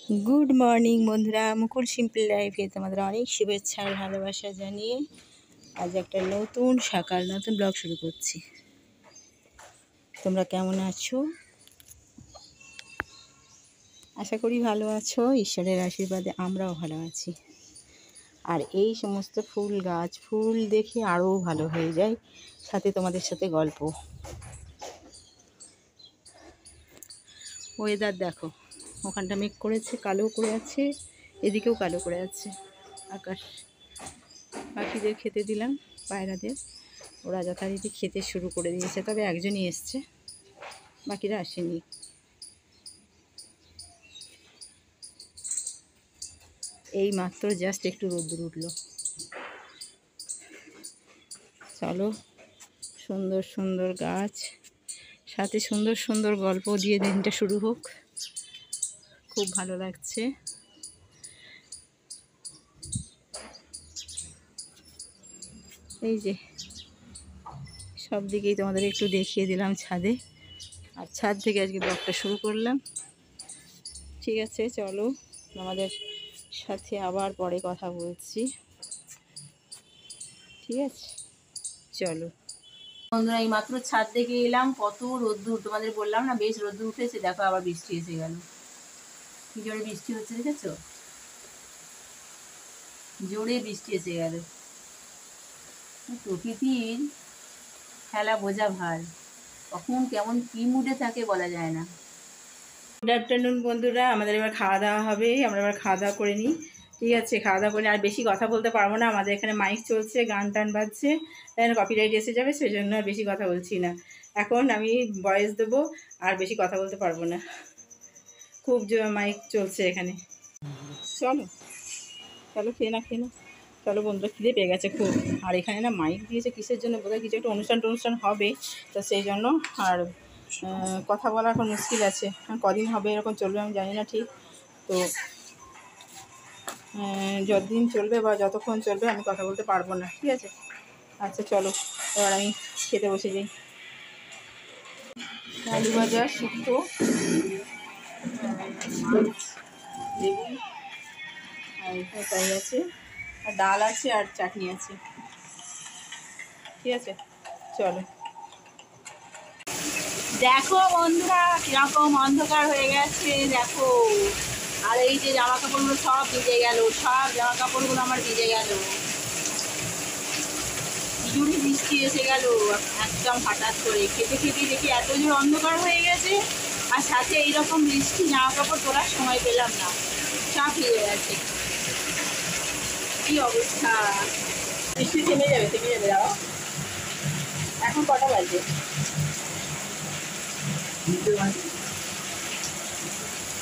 Good morning বন্ধুরা, মুকুল simple লাইফে তোমাদের অনেক শুভেচ্ছা আর ভালোবাসা জানিয়ে আজ একটা নতুন সকাল নতুন ব্লগ শুরু করছি। তোমরা কেমন আছো? আশা করি ভালো আছো। ঈশ্বরের আশীর্বাদে আমরাও ভালো আছি। আর এই সমস্ত ফুল গাছ ফুল দেখে আরও ভালো হয়ে যায়, সাথে তোমাদের সাথে গল্প। ওয়েদার দেখো, ওখানটা মেঘ করেছে, কালো করে আছে, এদিকেও কালো করে আছে আকাশ। পাখিদের খেতে দিলাম, পায়রাদের। ওরা যথারীতি খেতে শুরু করে দিয়েছে, তবে একজনই এসছে, বাকিরা আসেনি। এই মাত্র জাস্ট একটু রোদ্দুর উঠলো। চলো, সুন্দর সুন্দর গাছ, সাথে সুন্দর সুন্দর গল্প দিয়ে দিনটা শুরু হোক। খুব ভালো লাগছে। এই যে সব দিকেই তোমাদের একটু দেখিয়ে দিলাম ছাদে, আর ছাদ থেকে আজকে ব্লগটা শুরু করলাম। ঠিক আছে, চলো আমাদের সাথে আবার পরে কথা বলছি। ঠিক আছে, চলো বন্ধুরা। এই মাত্র ছাদ থেকে এলাম, কত রোদ্দুর, তোমাদের বললাম না বেশ রোদ্দুর উঠেছে। দেখো আবার বৃষ্টি এসে গেল, কি জোরে বৃষ্টি হচ্ছে দেখেছো? জোরে বৃষ্টি এসে গেল। প্রকৃতির খেলা বোঝা ভার, কখন কেমন কি মুডে থাকে বলা যায় না। গুড আফটারনুন বন্ধুরা, আমাদের এবার খাওয়া দাওয়া হবে। আমরা এবার খাওয়া দাওয়া করে নিই। ঠিক আছে, খাওয়া দাওয়া করে আর বেশি কথা বলতে পারবো না, আমাদের এখানে মাইক চলছে, গান টান বাজছে, তাই কপিরাইট এসে যাবে, সেই জন্য আর বেশি কথা বলছি না। এখন আমি ভয়েস দেবো, আর বেশি কথা বলতে পারবো না, খুব মাইক চলছে এখানে। চলো চলো, খেয়ে না খেয়ে না। চলো বন্ধুরা, খিদে পেয়ে গেছে খুব। আর এখানে না মাইক দিয়েছে কিসের জন্য, বোধহয় কিছু একটা অনুষ্ঠান হবে, তো সেই জন্য আর কথা বলা এখন মুশকিল আছে। কদিন হবে এরকম চলবে আমি জানি না ঠিক, তো যতদিন চলবে বা যতক্ষণ চলবে আমি কথা বলতে পারবো না। ঠিক আছে, আচ্ছা চলো এবার আমি খেতে বসে যাই। আলু ভাজা, শুক্তো, লেবু, আর তরকারি আছে, আর ডাল আছে, আর চাটনি আছে। ঠিক আছে, চলো। দেখো বন্ধুরা, কিরকম অন্ধকার হয়ে গেছে দেখো। আর এই যে জামা কাপড়গুলো সব ভিজে গেল, সব জামা কাপড়গুলো আমার ভিজে গেল। জোরে বৃষ্টি এসে গেল একদম হঠাৎ করে, খেতে খেতে দেখি এত জোর অন্ধকার হয়ে গেছে, আর সাথে এইরকম বৃষ্টি, জামা কাপড় তোলার সময় পেলাম না, সব ভিজে গেছে। কি অবস্থা! বৃষ্টি থেমে যাবে, থেমে যাবে। দাও, এখন কটা বাজে?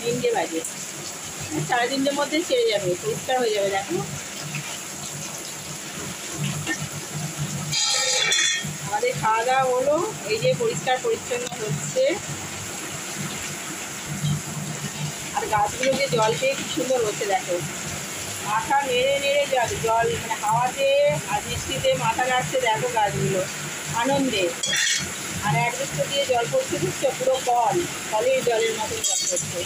3টে বাজে। 3:30টার মধ্যে ছেড়ে যাবে, পরিষ্কার হয়ে যাবে। দেখো আমাদের খাওয়া দাওয়া হলো, এই যে পরিষ্কার পরিচ্ছন্ন হচ্ছে, আর গাছগুলো যে জল পেয়ে কি সুন্দর হচ্ছে দেখো। মাথা নেড়ে নেড়ে যাবে জল, মানে হাওয়াতে আর বৃষ্টিতে মাথা নাড়ছে দেখো গাছগুলো আনন্দে। আর অ্যাডভেস্টার দিয়ে জল পড়ছে, বুঝছো, পুরো কলের জলের মতন জল পড়ছে।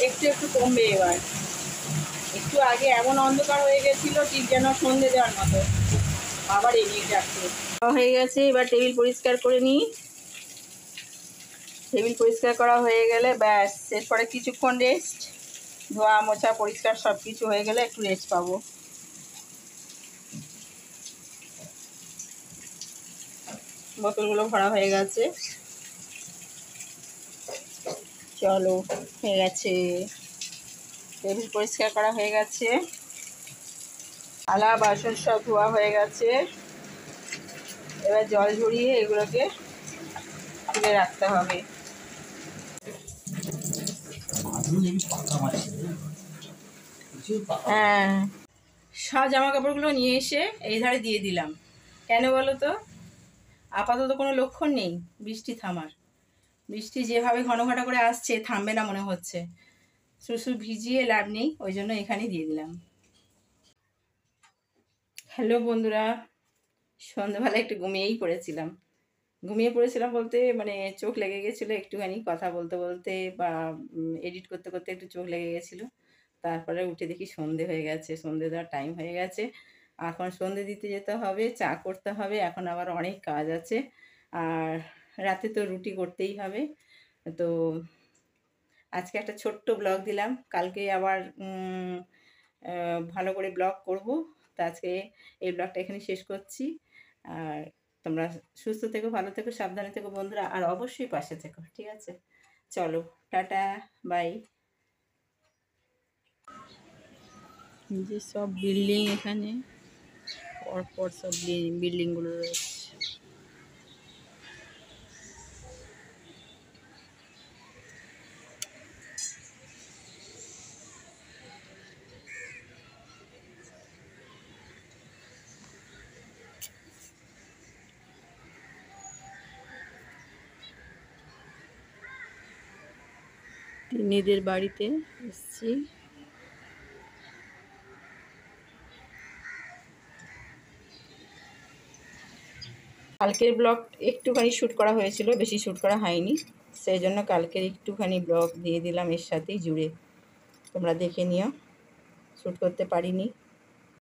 একটু একটু কমবে এবার। একটু আগে এমন অন্ধকার হয়ে গেছিল, ঠিক যেন সন্ধে দেওয়ার মতো। আবার এগিয়ে যাচ্ছে হয়ে গেছে। এবার টেবিল পরিষ্কার করে নিই। টেবিল পরিষ্কার করা হয়ে গেলে ব্যাস, এরপরে কিছুক্ষণ রেস্ট, ধোয়া মোছা পরিষ্কার সব কিছু হয়ে গেলে একটু রেস্ট পাবো। বোতলগুলো ভরা হয়ে গেছে, চলো হয়ে গেছে। টেবিল পরিষ্কার করা হয়ে গেছে, থালা বাসন সব ধোয়া হয়ে গেছে। এবার জল ঝরিয়ে এগুলোকে তুলে রাখতে হবে। হ্যাঁ, সব জামা কাপড়গুলো নিয়ে এসে এই ধারে দিয়ে দিলাম। কেন বলো তো? আপাতত কোনো লক্ষণ নেই বৃষ্টি থামার। বৃষ্টি যেভাবে ঘন ঘটা করে আসছে, থামবে না মনে হচ্ছে। শুধু ভিজিয়ে লাভ নেই, ওই জন্য এখানেই দিয়ে দিলাম। হ্যালো বন্ধুরা, সন্ধ্যাবেলা একটু ঘুমিয়েই পড়েছিলাম। ঘুমিয়ে পড়েছিলাম বলতে মানে চোখ লেগে গেছিলো একটুখানি কথা বলতে বলতে বা এডিট করতে করতে একটু চোখ লেগে গেছিলো। তারপরে উঠে দেখি সন্ধে হয়ে গেছে, সন্ধে দেওয়ার টাইম হয়ে গেছে। এখন সন্ধে দিতে যেতে হবে, চা করতে হবে, এখন আবার অনেক কাজ আছে। আর রাতে তো রুটি করতেই হবে। তো আজকে একটা ছোট্ট ব্লগ দিলাম, কালকে আবার ভালো করে ব্লগ করব। তো আজকে এই ব্লগটা এখানে শেষ করছি। আর তোমরা সুস্থ থেকো, ভালো থেকো, সাবধানে থেকো বন্ধুরা, আর অবশ্যই পাশে থেকো, ঠিক আছে? চলো, টাটা, বাই। যে সব বিল্ডিং এখানে পরপর সব বিল্ডিংগুলো রয়েছে। তিন্নিদের বাড়িতে এসছি। কালকের ব্লগ একটুখানি শ্যুট করা হয়েছিল, বেশি শ্যুট করা হয়নি, সেই জন্য কালকের একটুখানি ব্লগ দিয়ে দিলাম এর সাথেই জুড়ে। তোমরা দেখে নিও, শ্যুট করতে পারিনি।